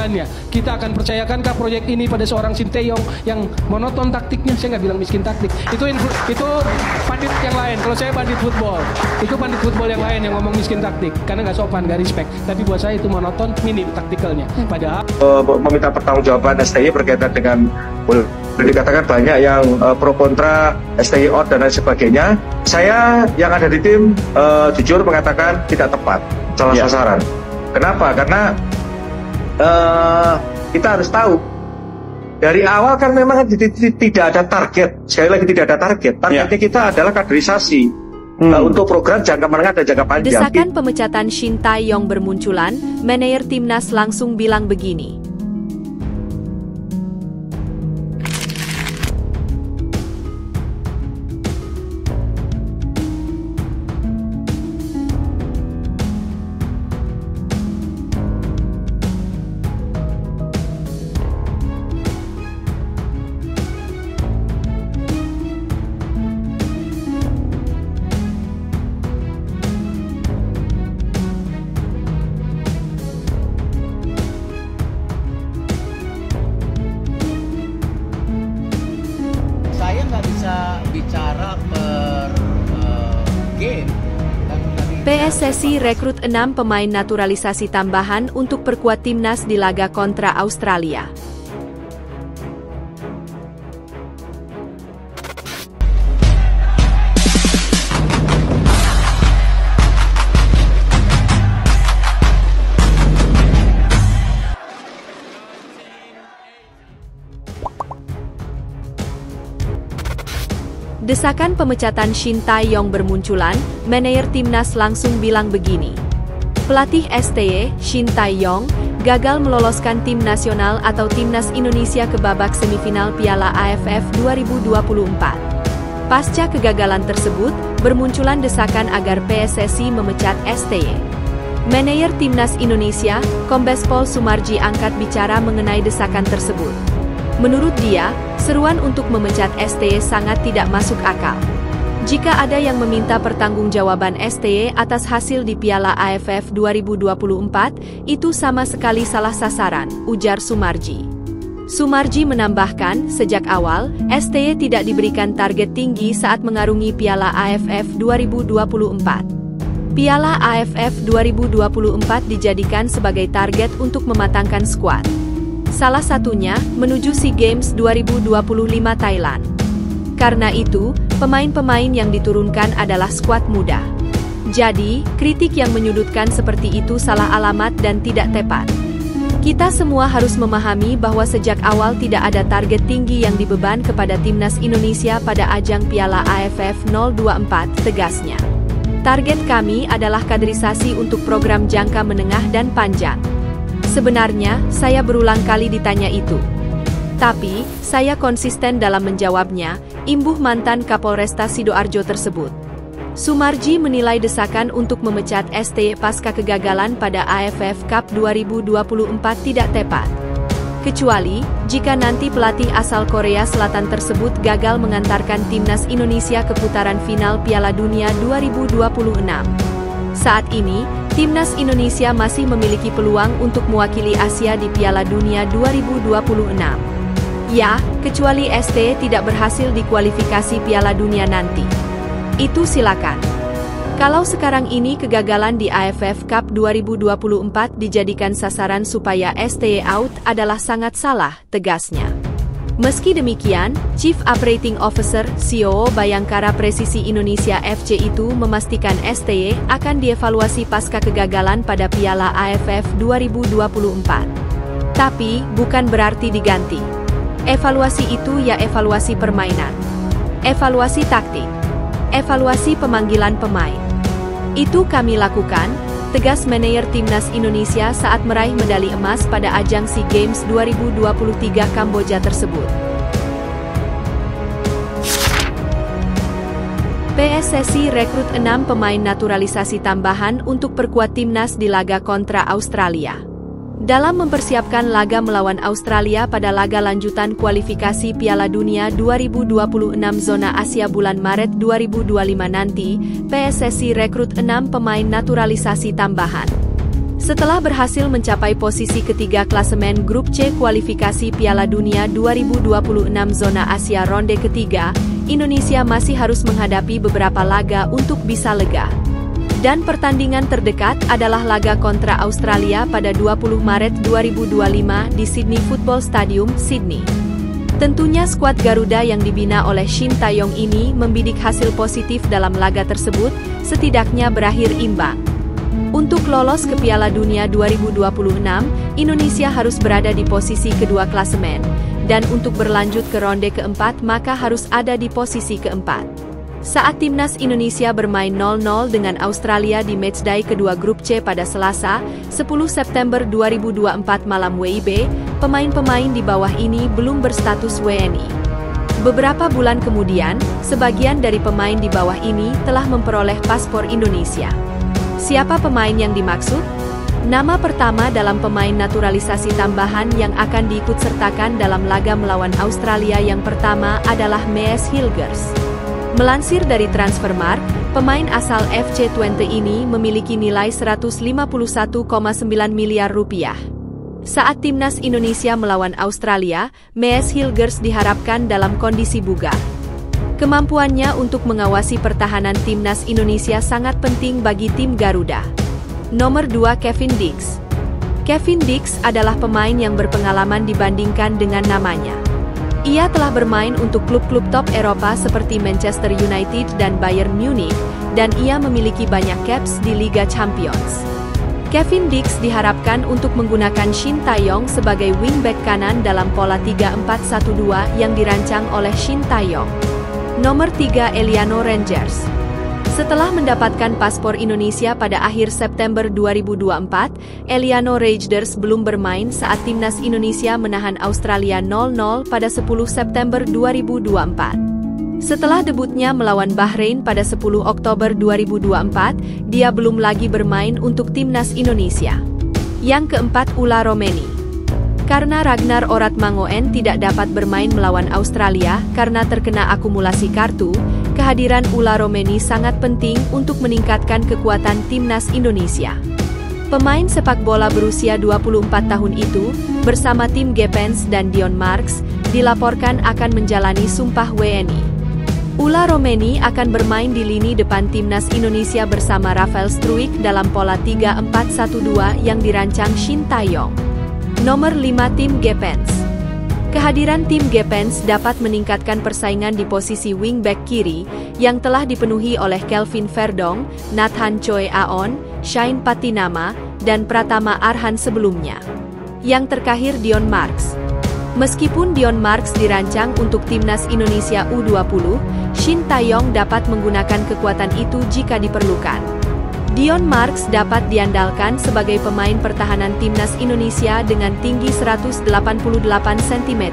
keberhasilannya. Kita akan percayakankah proyek ini pada seorang Sinteyong yang monoton taktiknya? Saya nggak bilang miskin taktik. Itu pandit yang lain. Kalau saya pandit football, itu pandit football yang lain yang ngomong miskin taktik karena nggak sopan, nggak respect. Tapi buat saya itu monoton, minim taktikalnya. Padahal meminta pertanggungjawaban STY berkaitan dengan boleh dikatakan banyak yang pro kontra STY out dan lain sebagainya. Saya yang ada di tim jujur mengatakan tidak tepat, salah sasaran. Kenapa? Karena kita harus tahu dari awal kan memang tidak ada target. Sekali lagi tidak ada target. Targetnya kita adalah kaderisasi untuk program jangka menengah dan jangka panjang. Desakan pemecatan Shin Tae-yong bermunculan, manajer timnas langsung bilang begini. Bicara per game. PSSI rekrut 6 pemain naturalisasi tambahan untuk perkuat timnas di laga kontra Australia. Desakan pemecatan Shin Tae-yong bermunculan, manajer timnas langsung bilang begini. Pelatih STY, Shin Tae-yong, gagal meloloskan tim nasional atau timnas Indonesia ke babak semifinal Piala AFF 2024. Pasca kegagalan tersebut, bermunculan desakan agar PSSI memecat STY. Manajer timnas Indonesia, Kombes Pol Sumarji angkat bicara mengenai desakan tersebut. Menurut dia, seruan untuk memecat STY sangat tidak masuk akal. Jika ada yang meminta pertanggungjawaban STY atas hasil di Piala AFF 2024, itu sama sekali salah sasaran, ujar Sumarji. Sumarji menambahkan, sejak awal, STY tidak diberikan target tinggi saat mengarungi Piala AFF 2024. Piala AFF 2024 dijadikan sebagai target untuk mematangkan skuad. Salah satunya, menuju SEA Games 2025 Thailand. Karena itu, pemain-pemain yang diturunkan adalah skuad muda. Jadi, kritik yang menyudutkan seperti itu salah alamat dan tidak tepat. Kita semua harus memahami bahwa sejak awal tidak ada target tinggi yang dibeban kepada timnas Indonesia pada ajang Piala AFF 024, tegasnya. Target kami adalah kaderisasi untuk program jangka menengah dan panjang. Sebenarnya, saya berulang kali ditanya itu. Tapi, saya konsisten dalam menjawabnya, imbuh mantan Kapolresta Sidoarjo tersebut. Sumarji menilai desakan untuk memecat STY pasca kegagalan pada AFF Cup 2024 tidak tepat. Kecuali, jika nanti pelatih asal Korea Selatan tersebut gagal mengantarkan timnas Indonesia ke putaran final Piala Dunia 2026. Saat ini, timnas Indonesia masih memiliki peluang untuk mewakili Asia di Piala Dunia 2026. Ya, kecuali STY tidak berhasil di kualifikasi Piala Dunia nanti. Itu silakan. Kalau sekarang ini kegagalan di AFF Cup 2024 dijadikan sasaran supaya STY out adalah sangat salah, tegasnya. Meski demikian, Chief Operating Officer (COO) Bayangkara Presisi Indonesia FC itu memastikan STY akan dievaluasi pasca kegagalan pada Piala AFF 2024. Tapi, bukan berarti diganti. Evaluasi itu ya evaluasi permainan, evaluasi taktik, evaluasi pemanggilan pemain. Itu kami lakukan, tegas manajer timnas Indonesia saat meraih medali emas pada ajang SEA Games 2023 Kamboja tersebut. PSSI rekrut 6 pemain naturalisasi tambahan untuk perkuat timnas di laga kontra Australia. Dalam mempersiapkan laga melawan Australia pada laga lanjutan kualifikasi Piala Dunia 2026 zona Asia bulan Maret 2025 nanti, PSSI rekrut 6 pemain naturalisasi tambahan. Setelah berhasil mencapai posisi ketiga klasemen Grup C kualifikasi Piala Dunia 2026 zona Asia ronde ketiga, Indonesia masih harus menghadapi beberapa laga untuk bisa lega. Dan pertandingan terdekat adalah laga kontra Australia pada 20 Maret 2025 di Sydney Football Stadium, Sydney. Tentunya skuad Garuda yang dibina oleh Shin Tae-yong ini membidik hasil positif dalam laga tersebut, setidaknya berakhir imbang. Untuk lolos ke Piala Dunia 2026, Indonesia harus berada di posisi kedua klasemen, dan untuk berlanjut ke ronde keempat maka harus ada di posisi keempat. Saat timnas Indonesia bermain 0-0 dengan Australia di matchday kedua Grup C pada Selasa, 10 September 2024 malam WIB, pemain-pemain di bawah ini belum berstatus WNI. Beberapa bulan kemudian, sebagian dari pemain di bawah ini telah memperoleh paspor Indonesia. Siapa pemain yang dimaksud? Nama pertama dalam pemain naturalisasi tambahan yang akan diikutsertakan dalam laga melawan Australia yang pertama adalah Mees Hilgers. Melansir dari Transfermarkt, pemain asal FC Twente ini memiliki nilai 151,9 miliar rupiah. Saat timnas Indonesia melawan Australia, Mees Hilgers diharapkan dalam kondisi bugar. Kemampuannya untuk mengawasi pertahanan timnas Indonesia sangat penting bagi tim Garuda. Nomor 2 Kevin Dix. Kevin Dix adalah pemain yang berpengalaman dibandingkan dengan namanya. Ia telah bermain untuk klub-klub top Eropa seperti Manchester United dan Bayern Munich, dan ia memiliki banyak caps di Liga Champions. Kevin Dix diharapkan untuk menggunakan Shin Tae-yong sebagai wingback kanan dalam pola 3-4-1-2 yang dirancang oleh Shin Tae-yong. Nomor 3 Eliano Rangers. Setelah mendapatkan paspor Indonesia pada akhir September 2024, Eliano Rangers belum bermain saat timnas Indonesia menahan Australia 0-0 pada 10 September 2024. Setelah debutnya melawan Bahrain pada 10 Oktober 2024, dia belum lagi bermain untuk timnas Indonesia. Yang keempat Ula Romeni. Karena Ragnar Oratmangoen tidak dapat bermain melawan Australia karena terkena akumulasi kartu, kehadiran Ula Romeni sangat penting untuk meningkatkan kekuatan timnas Indonesia. Pemain sepak bola berusia 24 tahun itu, bersama tim Gepens dan Dion Marks, dilaporkan akan menjalani sumpah WNI. Ula Romeni akan bermain di lini depan timnas Indonesia bersama Rafael Struijk dalam pola 3-4-1-2 yang dirancang Shin Tae-yong. Nomor 5 Tim Gepens. Kehadiran tim Gepens dapat meningkatkan persaingan di posisi wingback kiri, yang telah dipenuhi oleh Kelvin Verdong, Nathan Choi Aon, Shane Patinama, dan Pratama Arhan sebelumnya. Yang terakhir Dion Marks. Meskipun Dion Marks dirancang untuk timnas Indonesia U20, Shin Tae-yong dapat menggunakan kekuatan itu jika diperlukan. Dion Marks dapat diandalkan sebagai pemain pertahanan timnas Indonesia dengan tinggi 188 cm.